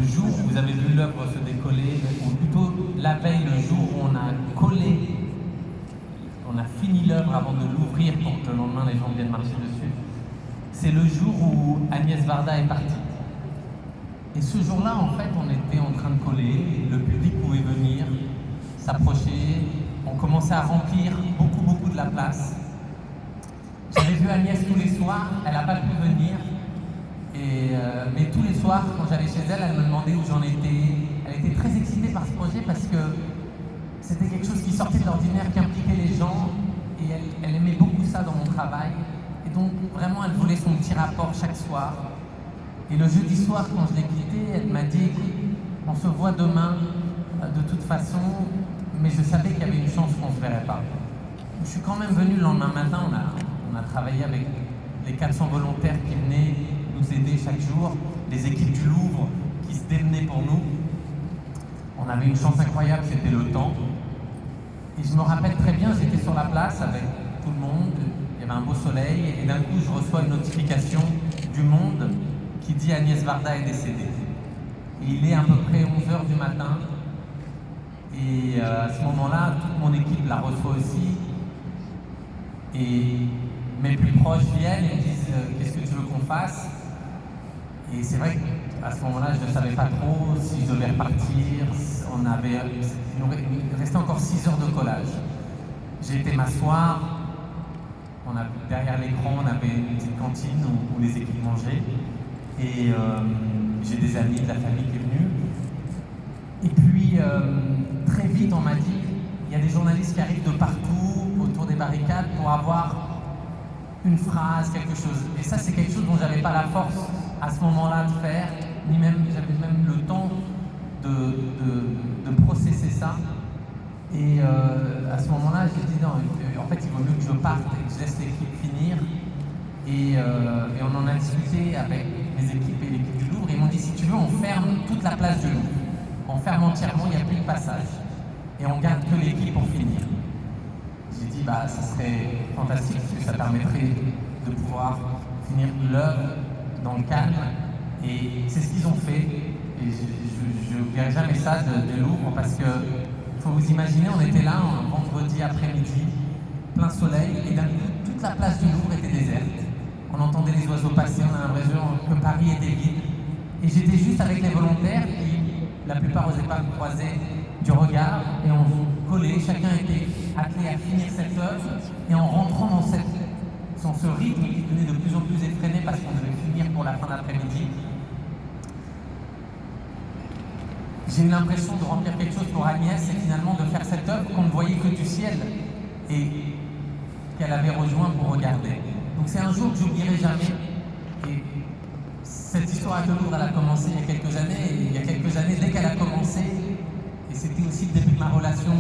jour où vous avez vu l'œuvre se décoller, ou plutôt la veille, le jour où on a collé, on a fini l'œuvre avant de l'ouvrir pour que le lendemain les gens viennent marcher dessus, c'est le jour où Agnès Varda est partie. Et ce jour-là, en fait, on était en train de coller, le public pouvait venir, s'approcher, on commençait à remplir beaucoup de la place. J'avais vu Agnès tous les soirs, elle n'a pas pu venir, mais tous les soirs, quand j'allais chez elle, elle me demandait où j'en étais. Elle était très excitée par ce projet parce que c'était quelque chose qui sortait de l'ordinaire, qui impliquait les gens, et elle aimait beaucoup ça dans mon travail. Et donc, vraiment, elle voulait son petit rapport chaque soir. Et le jeudi soir, quand je l'ai quittée, elle m'a dit « On se voit demain, de toute façon », mais je savais qu'il y avait une chance qu'on ne se verrait pas. Je suis quand même venu le lendemain matin, on a travaillé avec les 400 volontaires qui venaient nous aider chaque jour, les équipes du Louvre qui se démenaient pour nous. On avait une chance incroyable, c'était le temps. Et je me rappelle très bien, j'étais sur la place avec tout le monde, il y avait un beau soleil, et d'un coup je reçois une notification du Monde qui dit Agnès Varda est décédée. Et il est à peu près 11h du matin, et à ce moment-là, toute mon équipe la reçoit aussi. Et mes plus proches viennent et me disent qu'est-ce que tu veux qu'on fasse? Et c'est vrai qu'à ce moment-là, je ne savais pas trop si je devais repartir. Il restait encore 6 heures de collage. J'ai été m'asseoir. Derrière l'écran, on avait une petite cantine où les équipes mangeaient. Et j'ai des amis de la famille qui est venue. Et puis, très vite, on m'a dit, il y a des journalistes qui arrivent de partout, autour des barricades, pour avoir une phrase, quelque chose. Et ça, c'est quelque chose dont j'avais pas la force à ce moment-là de faire, ni même, j'avais même le temps de processer ça. Et à ce moment-là, j'ai dit non, en fait, il vaut mieux que je parte et que je laisse l'équipe finir. Et on en a discuté avec mes équipes et l'équipe du Louvre. Et ils m'ont dit, si tu veux, on ferme toute la place du Louvre. On ferme entièrement, il n'y a plus de passage. Et on garde que l'équipe pour finir. J'ai dit, bah, ça serait fantastique, parce que ça permettrait de pouvoir finir l'œuvre dans le calme. Et c'est ce qu'ils ont fait. Et je n'oublierai jamais ça de Louvre, parce que, faut vous imaginer, on était là un vendredi après-midi, plein soleil, et d'un coup, toute la place du Louvre était déserte. On entendait les oiseaux passer, on a l'impression que Paris était vide. Et j'étais juste avec les volontaires, qui la plupart n'osaient pas me croiser du regard, et on collait, chacun était attelé à finir cette œuvre, et en rentrant dans ce rythme qui devenait de plus en plus effréné parce qu'on devait finir pour la fin d'après-midi, j'ai eu l'impression de remplir quelque chose pour Agnès et finalement de faire cette œuvre qu'on ne voyait que du ciel et qu'elle avait rejoint pour regarder. Donc c'est un jour que j'oublierai jamais. Et cette histoire avec le Louvre, elle a commencé il y a quelques années. Et il y a quelques années, dès qu'elle a commencé, et c'était aussi le début de ma relation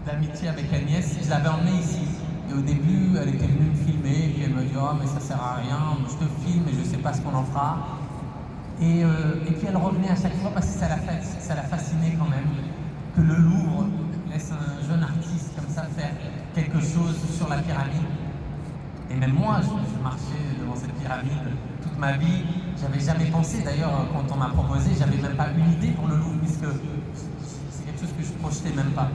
d'amitié avec Agnès, je l'avais emmenée ici. Et au début, elle était venue me filmer, et puis elle me dit « Oh, mais ça sert à rien, je te filme et je ne sais pas ce qu'on en fera. » Et puis elle revenait à chaque fois parce que ça l'a fasciné quand même, que le Louvre laisse un jeune artiste comme ça faire quelque chose sur la pyramide. Et même moi, je marchais devant cette pyramide toute ma vie. J'avais jamais pensé, d'ailleurs, quand on m'a proposé, j'avais même pas une idée pour le Louvre, puisque c'est quelque chose que je projetais même pas.